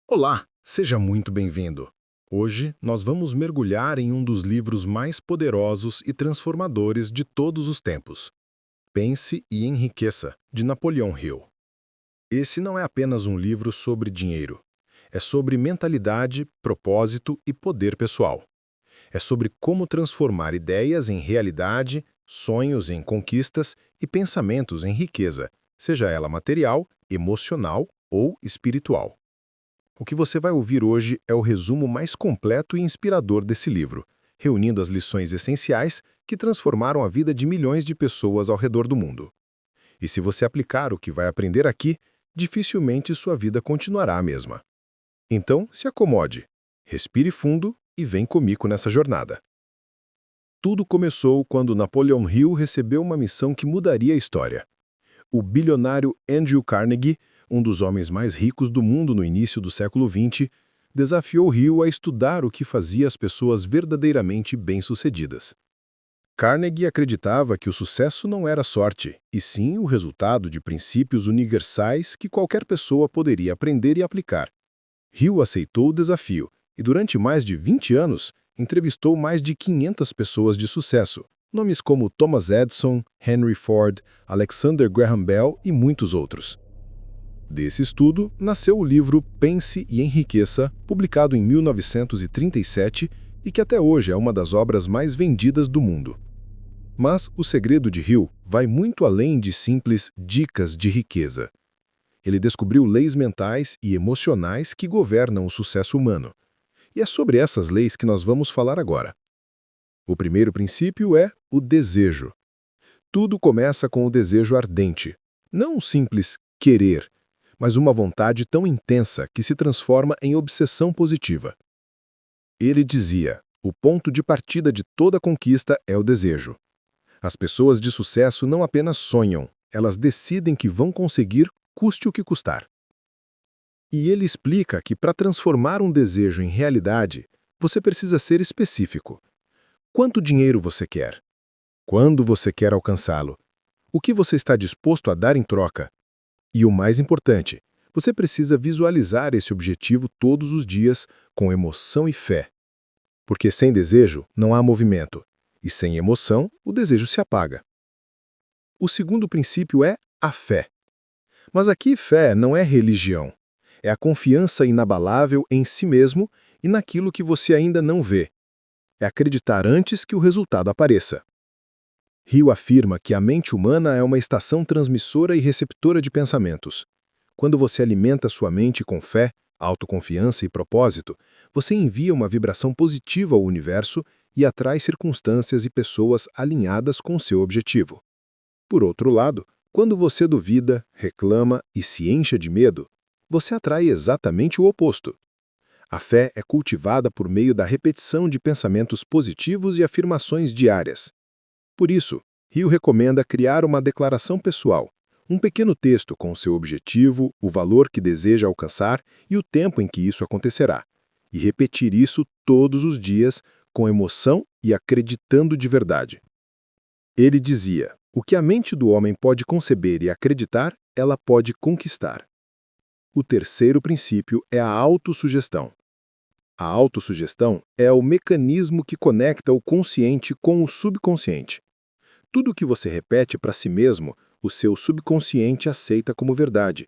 Olá, seja muito bem-vindo. Hoje nós vamos mergulhar em um dos livros mais poderosos e transformadores de todos os tempos. Pense e Enriqueça, de Napoleão Hill. Esse não é apenas um livro sobre dinheiro. É sobre mentalidade, propósito e poder pessoal. É sobre como transformar ideias em realidade, sonhos em conquistas e pensamentos em riqueza, seja ela material, emocional ou espiritual. O que você vai ouvir hoje é o resumo mais completo e inspirador desse livro, reunindo as lições essenciais que transformaram a vida de milhões de pessoas ao redor do mundo. E se você aplicar o que vai aprender aqui, dificilmente sua vida continuará a mesma. Então, se acomode, respire fundo e vem comigo nessa jornada. Tudo começou quando Napoleon Hill recebeu uma missão que mudaria a história. O bilionário Andrew Carnegie, um dos homens mais ricos do mundo no início do século XX, desafiou Hill a estudar o que fazia as pessoas verdadeiramente bem-sucedidas. Carnegie acreditava que o sucesso não era sorte, e sim o resultado de princípios universais que qualquer pessoa poderia aprender e aplicar. Hill aceitou o desafio e, durante mais de 20 anos, entrevistou mais de 500 pessoas de sucesso, nomes como Thomas Edison, Henry Ford, Alexander Graham Bell e muitos outros. Desse estudo, nasceu o livro Pense e Enriqueça, publicado em 1937 e que até hoje é uma das obras mais vendidas do mundo. Mas o segredo de Hill vai muito além de simples dicas de riqueza. Ele descobriu leis mentais e emocionais que governam o sucesso humano. E é sobre essas leis que nós vamos falar agora. O primeiro princípio é o desejo. Tudo começa com o desejo ardente, não um simples querer, mas uma vontade tão intensa que se transforma em obsessão positiva. Ele dizia: o ponto de partida de toda conquista é o desejo. As pessoas de sucesso não apenas sonham, elas decidem que vão conseguir, custe o que custar. E ele explica que para transformar um desejo em realidade, você precisa ser específico. Quanto dinheiro você quer? Quando você quer alcançá-lo? O que você está disposto a dar em troca? E o mais importante, você precisa visualizar esse objetivo todos os dias com emoção e fé. Porque sem desejo não há movimento, e sem emoção o desejo se apaga. O segundo princípio é a fé. Mas aqui fé não é religião. É a confiança inabalável em si mesmo e naquilo que você ainda não vê. É acreditar antes que o resultado apareça. Hill afirma que a mente humana é uma estação transmissora e receptora de pensamentos. Quando você alimenta sua mente com fé, autoconfiança e propósito, você envia uma vibração positiva ao universo e atrai circunstâncias e pessoas alinhadas com seu objetivo. Por outro lado, quando você duvida, reclama e se enche de medo, você atrai exatamente o oposto. A fé é cultivada por meio da repetição de pensamentos positivos e afirmações diárias. Por isso, Hill recomenda criar uma declaração pessoal, um pequeno texto com seu objetivo, o valor que deseja alcançar e o tempo em que isso acontecerá, e repetir isso todos os dias com emoção e acreditando de verdade. Ele dizia: o que a mente do homem pode conceber e acreditar, ela pode conquistar. O terceiro princípio é a autossugestão. A autossugestão é o mecanismo que conecta o consciente com o subconsciente. Tudo o que você repete para si mesmo, o seu subconsciente aceita como verdade.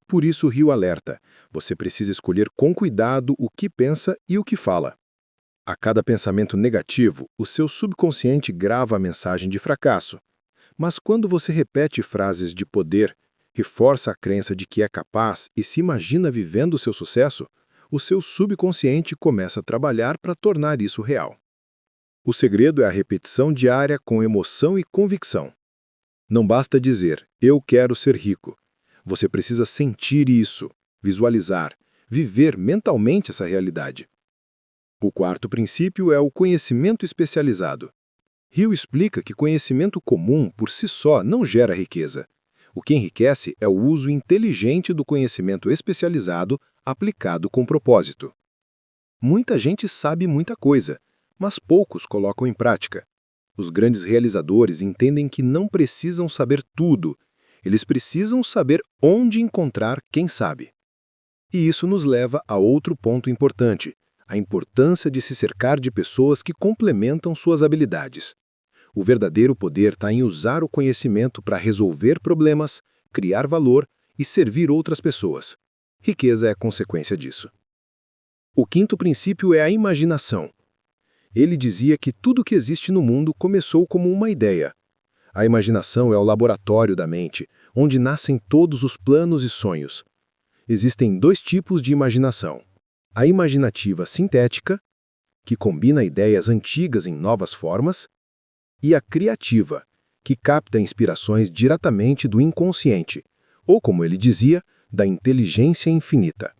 Por isso, Hill alerta: você precisa escolher com cuidado o que pensa e o que fala. A cada pensamento negativo, o seu subconsciente grava a mensagem de fracasso. Mas quando você repete frases de poder, reforça a crença de que é capaz e se imagina vivendo o seu sucesso, o seu subconsciente começa a trabalhar para tornar isso real. O segredo é a repetição diária com emoção e convicção. Não basta dizer, eu quero ser rico. Você precisa sentir isso, visualizar, viver mentalmente essa realidade. O quarto princípio é o conhecimento especializado. Hill explica que conhecimento comum por si só não gera riqueza. O que enriquece é o uso inteligente do conhecimento especializado aplicado com propósito. Muita gente sabe muita coisa, mas poucos colocam em prática. Os grandes realizadores entendem que não precisam saber tudo, eles precisam saber onde encontrar quem sabe. E isso nos leva a outro ponto importante, a importância de se cercar de pessoas que complementam suas habilidades. O verdadeiro poder está em usar o conhecimento para resolver problemas, criar valor e servir outras pessoas. Riqueza é consequência disso. O quinto princípio é a imaginação. Ele dizia que tudo que existe no mundo começou como uma ideia. A imaginação é o laboratório da mente, onde nascem todos os planos e sonhos. Existem dois tipos de imaginação. A imaginativa sintética, que combina ideias antigas em novas formas, e a criativa, que capta inspirações diretamente do inconsciente, ou, como ele dizia, da inteligência infinita.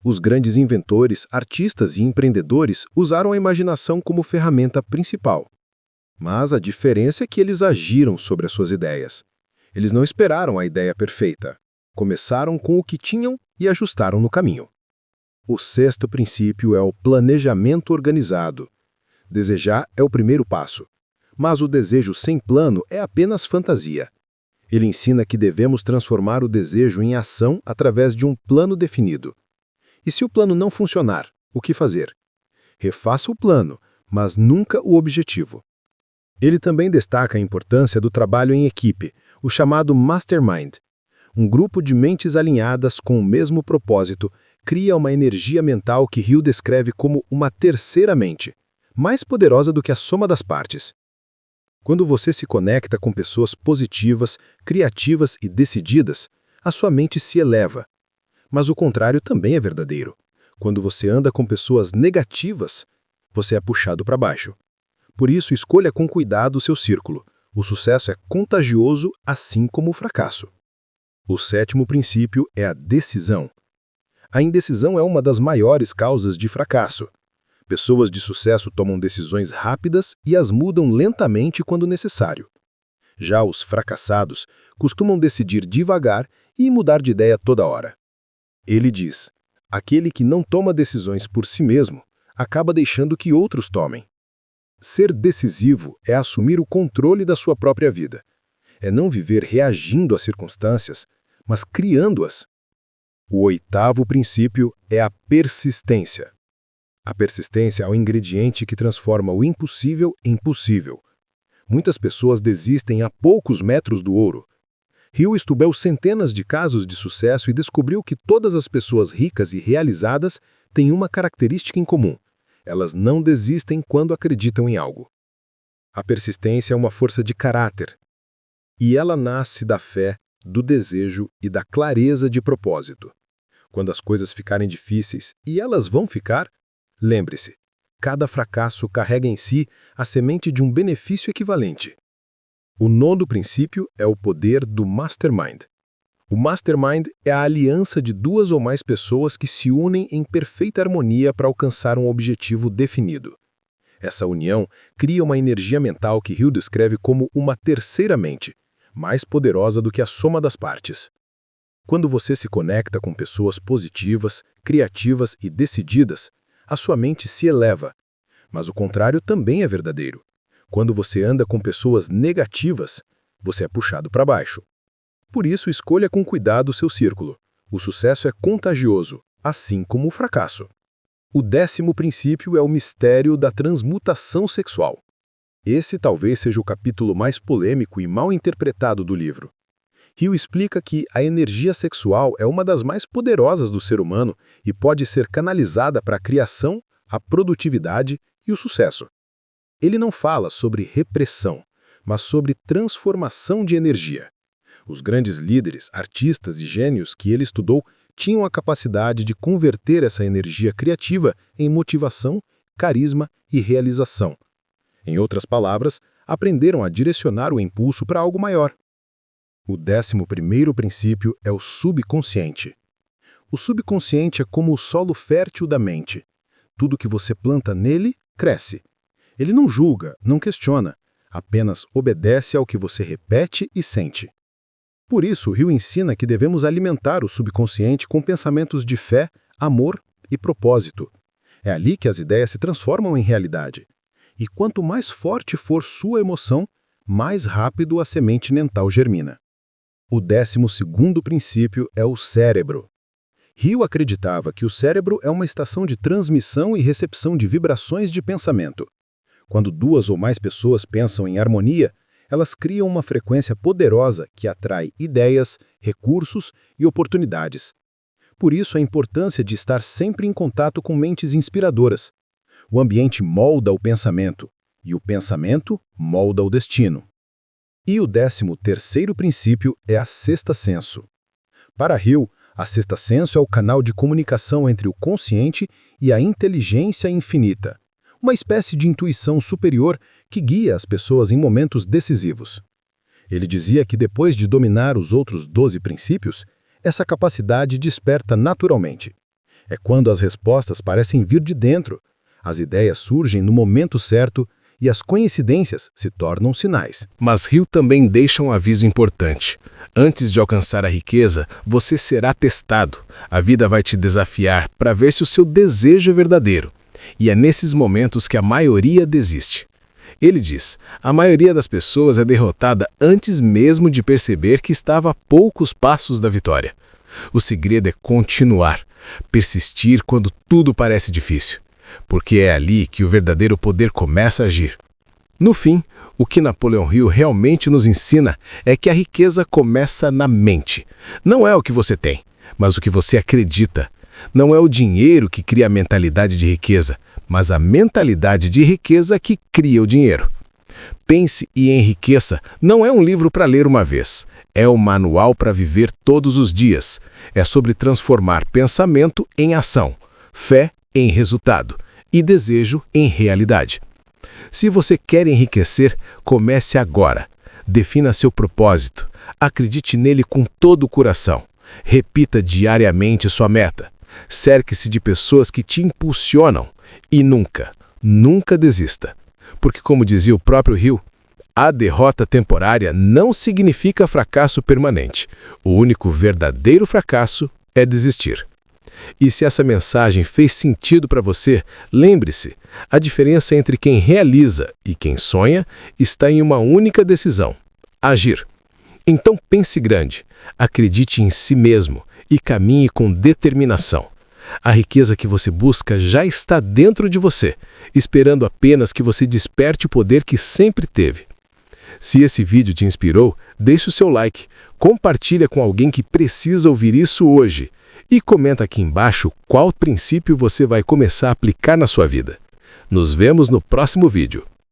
Os grandes inventores, artistas e empreendedores usaram a imaginação como ferramenta principal. Mas a diferença é que eles agiram sobre as suas ideias. Eles não esperaram a ideia perfeita. Começaram com o que tinham e ajustaram no caminho. O sexto princípio é o planejamento organizado. Desejar é o primeiro passo, mas o desejo sem plano é apenas fantasia. Ele ensina que devemos transformar o desejo em ação através de um plano definido. E se o plano não funcionar, o que fazer? Refaça o plano, mas nunca o objetivo. Ele também destaca a importância do trabalho em equipe, o chamado Mastermind. Um grupo de mentes alinhadas com o mesmo propósito cria uma energia mental que Hill descreve como uma terceira mente, mais poderosa do que a soma das partes. Quando você se conecta com pessoas positivas, criativas e decididas, a sua mente se eleva. Mas o contrário também é verdadeiro. Quando você anda com pessoas negativas, você é puxado para baixo. Por isso, escolha com cuidado o seu círculo. O sucesso é contagioso, assim como o fracasso. O sétimo princípio é a decisão. A indecisão é uma das maiores causas de fracasso. Pessoas de sucesso tomam decisões rápidas e as mudam lentamente quando necessário. Já os fracassados costumam decidir devagar e mudar de ideia toda hora. Ele diz: aquele que não toma decisões por si mesmo acaba deixando que outros tomem. Ser decisivo é assumir o controle da sua própria vida. É não viver reagindo às circunstâncias, mas criando-as. O oitavo princípio é a persistência. A persistência é o ingrediente que transforma o impossível em possível. Muitas pessoas desistem a poucos metros do ouro. Hill estudou centenas de casos de sucesso e descobriu que todas as pessoas ricas e realizadas têm uma característica em comum. Elas não desistem quando acreditam em algo. A persistência é uma força de caráter. E ela nasce da fé, do desejo e da clareza de propósito. Quando as coisas ficarem difíceis, e elas vão ficar, lembre-se, cada fracasso carrega em si a semente de um benefício equivalente. O nono princípio é o poder do Mastermind. O Mastermind é a aliança de duas ou mais pessoas que se unem em perfeita harmonia para alcançar um objetivo definido. Essa união cria uma energia mental que Hill descreve como uma terceira mente, mais poderosa do que a soma das partes. Quando você se conecta com pessoas positivas, criativas e decididas, a sua mente se eleva. Mas o contrário também é verdadeiro. Quando você anda com pessoas negativas, você é puxado para baixo. Por isso, escolha com cuidado o seu círculo. O sucesso é contagioso, assim como o fracasso. O décimo princípio é o mistério da transmutação sexual. Esse talvez seja o capítulo mais polêmico e mal interpretado do livro. Hill explica que a energia sexual é uma das mais poderosas do ser humano e pode ser canalizada para a criação, a produtividade e o sucesso. Ele não fala sobre repressão, mas sobre transformação de energia. Os grandes líderes, artistas e gênios que ele estudou tinham a capacidade de converter essa energia criativa em motivação, carisma e realização. Em outras palavras, aprenderam a direcionar o impulso para algo maior. O 11º princípio é o subconsciente. O subconsciente é como o solo fértil da mente. Tudo que você planta nele, cresce. Ele não julga, não questiona, apenas obedece ao que você repete e sente. Por isso, Hill ensina que devemos alimentar o subconsciente com pensamentos de fé, amor e propósito. É ali que as ideias se transformam em realidade. E quanto mais forte for sua emoção, mais rápido a semente mental germina. O 12º princípio é o cérebro. Hill acreditava que o cérebro é uma estação de transmissão e recepção de vibrações de pensamento. Quando duas ou mais pessoas pensam em harmonia, elas criam uma frequência poderosa que atrai ideias, recursos e oportunidades. Por isso a importância de estar sempre em contato com mentes inspiradoras. O ambiente molda o pensamento, e o pensamento molda o destino. E o 13º princípio é a sexta senso. Para Hill, a sexta senso é o canal de comunicação entre o consciente e a inteligência infinita, uma espécie de intuição superior que guia as pessoas em momentos decisivos. Ele dizia que depois de dominar os outros 12 princípios, essa capacidade desperta naturalmente. É quando as respostas parecem vir de dentro, as ideias surgem no momento certo e as coincidências se tornam sinais. Mas Hill também deixa um aviso importante. Antes de alcançar a riqueza, você será testado. A vida vai te desafiar para ver se o seu desejo é verdadeiro. E é nesses momentos que a maioria desiste. Ele diz, a maioria das pessoas é derrotada antes mesmo de perceber que estava a poucos passos da vitória. O segredo é continuar, persistir quando tudo parece difícil, porque é ali que o verdadeiro poder começa a agir. No fim, o que Napoleão Hill realmente nos ensina é que a riqueza começa na mente. Não é o que você tem, mas o que você acredita. Não é o dinheiro que cria a mentalidade de riqueza, mas a mentalidade de riqueza que cria o dinheiro. Pense e Enriqueça não é um livro para ler uma vez, é um manual para viver todos os dias. É sobre transformar pensamento em ação, fé em resultado e desejo em realidade. Se você quer enriquecer, comece agora. Defina seu propósito. Acredite nele com todo o coração. Repita diariamente sua meta. Cerque-se de pessoas que te impulsionam. E nunca, nunca desista. Porque, como dizia o próprio Hill, a derrota temporária não significa fracasso permanente. O único verdadeiro fracasso é desistir. E se essa mensagem fez sentido para você, lembre-se, a diferença entre quem realiza e quem sonha está em uma única decisão: agir. Então pense grande, acredite em si mesmo e caminhe com determinação. A riqueza que você busca já está dentro de você, esperando apenas que você desperte o poder que sempre teve. Se esse vídeo te inspirou, deixe o seu like, compartilha com alguém que precisa ouvir isso hoje e comenta aqui embaixo qual princípio você vai começar a aplicar na sua vida. Nos vemos no próximo vídeo.